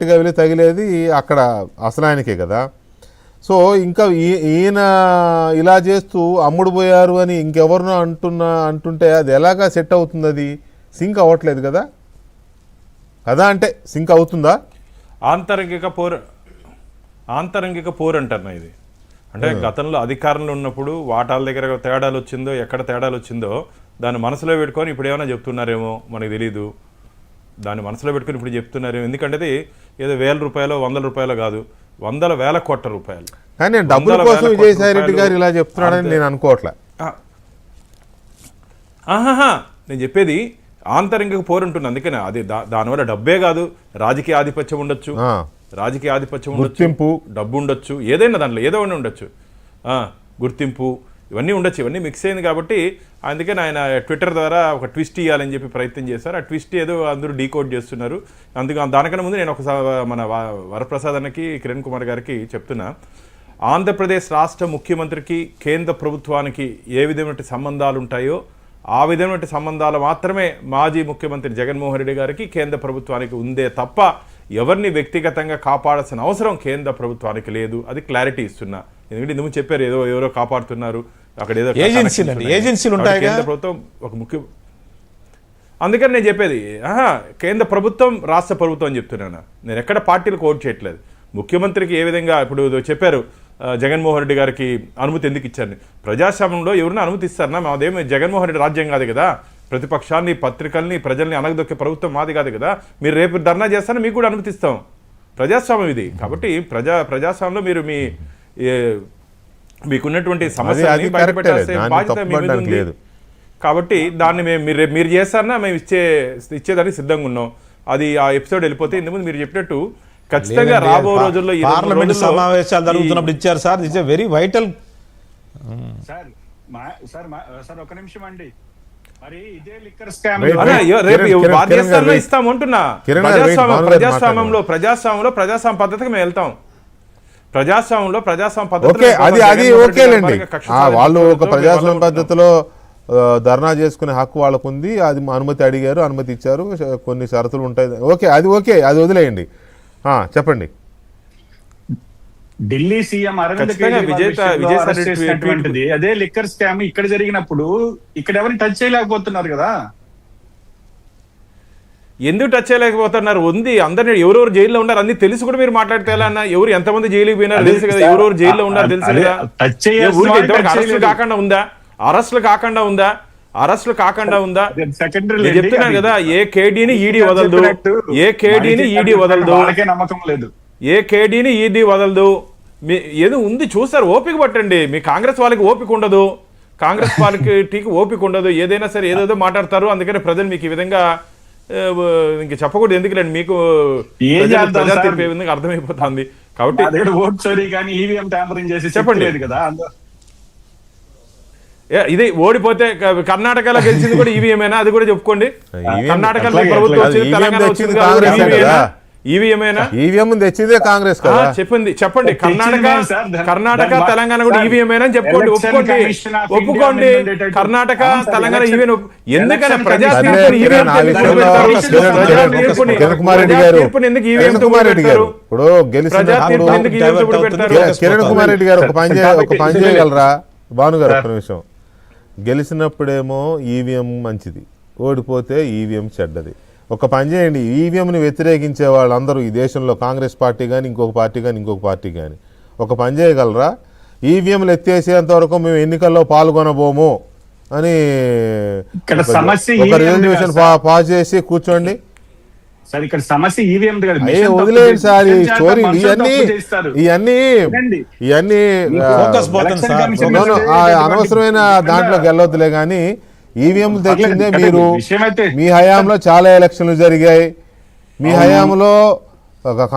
వెళ్ళి తగిలేది అక్కడ అసలు ఆయనకే కదా. సో ఇంకా ఈయన ఇలా చేస్తూ అమ్ముడు పోయారు అని ఇంకెవరినో అంటుంటే అది ఎలాగా సెట్ అవుతుంది? అది సింక్ అవ్వట్లేదు కదా కదా అంటే సింక్ అవుతుందా? ఆంతరంగిక పోరు అంటారు ఇది. అంటే గతంలో అధికారంలో ఉన్నప్పుడు వాటాల దగ్గర తేడాలు వచ్చిందో, ఎక్కడ తేడాలు వచ్చిందో దాన్ని మనసులో పెట్టుకొని ఇప్పుడు ఏమైనా చెప్తున్నారేమో మనకు తెలీదు. దాన్ని మనసులో పెట్టుకుని ఇప్పుడు చెప్తున్నారేమో. ఎందుకంటే ఏదో ₹1,000 ₹100 కాదు, వందల వేల కోట్ల రూపాయలు. కానీ నేను డబ్బుల కోసం విజయసాయి రెడ్డి గారు ఇలా చెప్తున్నాడని నేను అనుకోవట్లే. నేను చెప్పేది ఆంతరంగిక పోరు ఉంటుంది. అందుకనే అది దానివల్ల డబ్బే కాదు, రాజకీయ ఆధిపత్యం ఉండొచ్చు, గుర్తింపు, డబ్బు ఉండొచ్చు, ఏదైనా దాంట్లో ఏదో ఉండొచ్చు, గుర్తింపు, ఇవన్నీ ఉండొచ్చు. ఇవన్నీ మిక్స్ అయింది కాబట్టి అందుకని ఆయన ట్విట్టర్ ద్వారా ఒక ట్విస్ట్ ఇవ్వాలని చెప్పి ప్రయత్నం చేశారు. ఆ ట్విస్ట్ ఏదో అందరూ డీకోడ్ చేస్తున్నారు. దానికన్నా ముందు నేను మన వరప్రసాద్ అన్నకి, కిరణ్ కుమార్ గారికి చెప్తున్నా, ఆంధ్రప్రదేశ్ రాష్ట్ర ముఖ్యమంత్రికి కేంద్ర ప్రభుత్వానికి ఏ విధమైన సంబంధాలు ఉంటాయో ఆ విధమైన సంబంధాలు మాత్రమే మాజీ ముఖ్యమంత్రి జగన్మోహన్ రెడ్డి గారికి కేంద్ర ప్రభుత్వానికి ఉందే తప్ప ఎవరిని వ్యక్తిగతంగా కాపాడాల్సిన అవసరం కేంద్ర ప్రభుత్వానికి లేదు. అది క్లారిటీ ఇస్తున్నా. ఎందుకంటే ఇందుకు చెప్పారు ఎవరో కాపాడుతున్నారు, అక్కడ ఏదో ఏజెన్సీలు ఉంటాయి కేంద్ర ప్రభుత్వం ఒక ముఖ్య. అందుకని నేను చెప్పేది కేంద్ర ప్రభుత్వం రాష్ట్ర ప్రభుత్వం అని చెప్తున్నాను. నేను ఎక్కడ పార్టీలకు ఓట్ చేయట్లేదు. ముఖ్యమంత్రికి ఏ విధంగా ఇప్పుడు చెప్పారు జగన్మోహన్ రెడ్డి గారికి అనుమతి ఎందుకు ఇచ్చారని. ప్రజాస్వామ్యంలో ఎవరిని అనుమతి ఇస్తారన్నా? మాదేమి జగన్మోహన్ రెడ్డి రాజ్యం కాదు కదా. ప్రతిపక్షాన్ని, పత్రికల్ని, ప్రజల్ని అనగదొక్కే ప్రభుత్వం మాది కాదు కదా. మీరు రేపు ధర్నా చేస్తారని మీకు కూడా అనుమతిస్తాం. ప్రజాస్వామ్యం ఇది. కాబట్టి ప్రజాస్వామ్యంలో మీరు మీకున్నటువంటి సమస్యని బయటపెట్టాల్సిన బాధ్యత మీ మీద ఉంది. కాబట్టి దాన్ని మీరు చేస్తారన్నా మేము ఇచ్చేదానికి సిద్ధంగా ఉన్నాం. అది ఆ ఎపిసోడ్ వెళ్ళిపోతే ఇంతకుముందు మీరు చెప్పినట్టు ఖచ్చితంగా రాబో రోజుల్లో పార్లమెంట్ సమావేశాలు జరుగుతున్నప్పుడు ఇచ్చారు sir. It's very vital. Sir ఒక నిమిషం అండి. మరి ఇదే లిక్కర్ స్కామ్ ఇస్తామంటున్నా. ప్రజాస్వామ్యంలో ప్రజాస్వామ్య పద్ధతికి మేము వెళ్తాం. ప్రజాస్వామ్యంలో ప్రజాస్వామ్య పద్ధతి అది ఓకేలేండి. వాళ్ళు ఒక ప్రజాస్వామ్య పద్ధతిలో ధర్నా చేసుకునే హక్కు వాళ్ళకు ఉంది. అది అనుమతి అడిగారు, అనుమతి ఇచ్చారు, కొన్ని షరతులు ఉంటాయి. ఓకే, అది వదిలేయండి. చెప్పండి. ఢిల్లీ సీఎం అరవింద్ కేజ్రీవాల్ అదే లిక్కర్ స్కామ్ ఇక్కడ జరిగినప్పుడు ఇక్కడ ఎవరిని టచ్ చేయలేకపోతున్నారు కదా. ఎందుకు టచ్ చేయలేకపోతున్నారు? ఉంది, అందరినీ ఎవరెవరు జైల్లో ఉన్నారు అన్ని తెలిసి కూడా మీరు మాట్లాడితే ఎలా అన్న? ఎవరు ఎంతమంది జైలుకి పోయినారు తెలుసు కదా, ఎవరెవరు జైల్లో ఉన్నారు తెలుసు కదా. అరెస్టులు కాకుండా ఉందా? అరెస్టులు కాకుండా ఉందా? చెప్తున్నాను కదా, ఏ కేడీని ఈడీ వదలదు, నమ్మకం లేదు, ఏ కేడీని ఈడీ వదలదు. ఏదో ఉంది చూస్తారు, ఓపిక పట్టండి. మీ కాంగ్రెస్ వాళ్ళకి ఓపిక ఉండదు, కాంగ్రెస్ పార్టీకి ఓపిక ఉండదు. ఏదైనా సరే ఏదేదో మాట్లాడతారు. అందుకని ప్రజలు మీకు ఈ విధంగా ఇంక చెప్పకూడదు. ఎందుకులేండి, మీకు ప్రజా తీర్పు ఏ విధంగా అర్థమైపోతుంది. కాబట్టి చెప్పండి కదా. ఇది ఓడిపోతే కర్ణాటకలో గెలిచింది కూడా ఈవీఎంఏనా? అది కూడా చెప్పుకోండి. కర్ణాటకలో ప్రభుత్వం వచ్చింది, తెలంగాణ వచ్చింది, ఈవీఎం తెచ్చిందే కాంగ్రెస్ కదా. చెప్పండి. కర్ణాటక తెలంగాణ కూడా ఈవీఎంఏనా అని చెప్పుకోండి. ఒప్పుకోండి. కర్ణాటక తెలంగాణ ఈవీఎం. ఎందుకని ప్రజా తీర్పుని కిరణ్ కుమార్ రెడ్డి గారు ఇప్పుడు కిరణ్ కుమార్ రెడ్డి గారు ఒక పని చేయగలరా? భానుగారు ఒక్క నిమిషం. గెలిచినప్పుడేమో ఈవీఎం మంచిది, ఓడిపోతే ఈవీఎం చెడ్డది. ఒక పని చేయండి, ఈవీఎంని వ్యతిరేకించే వాళ్ళందరూ ఈ దేశంలో కాంగ్రెస్ పార్టీ కానీ ఇంకొక పార్టీ కానీ ఒక పని చేయగలరా? ఈవీఎంలు ఎత్తేసేంత వరకు మేము ఎన్నికల్లో పాల్గొనబోము అని ఒక రిజల్యూషన్ పాస్ చేసి కూర్చోండి. సార్ ఇక్కడ సమస్య ఈవీఎం వదిలేయండి సార్. ఈ స్టోరీ ఇవన్నీ అనవసరమైన దాంట్లోకి వెళ్ళొద్దులే. కానీ ఈవీఎంలు తెచ్చిందే మీరు. మీ హయాంలో చాలా ఎలక్షన్లు జరిగాయి. మీ హయాంలో ఒక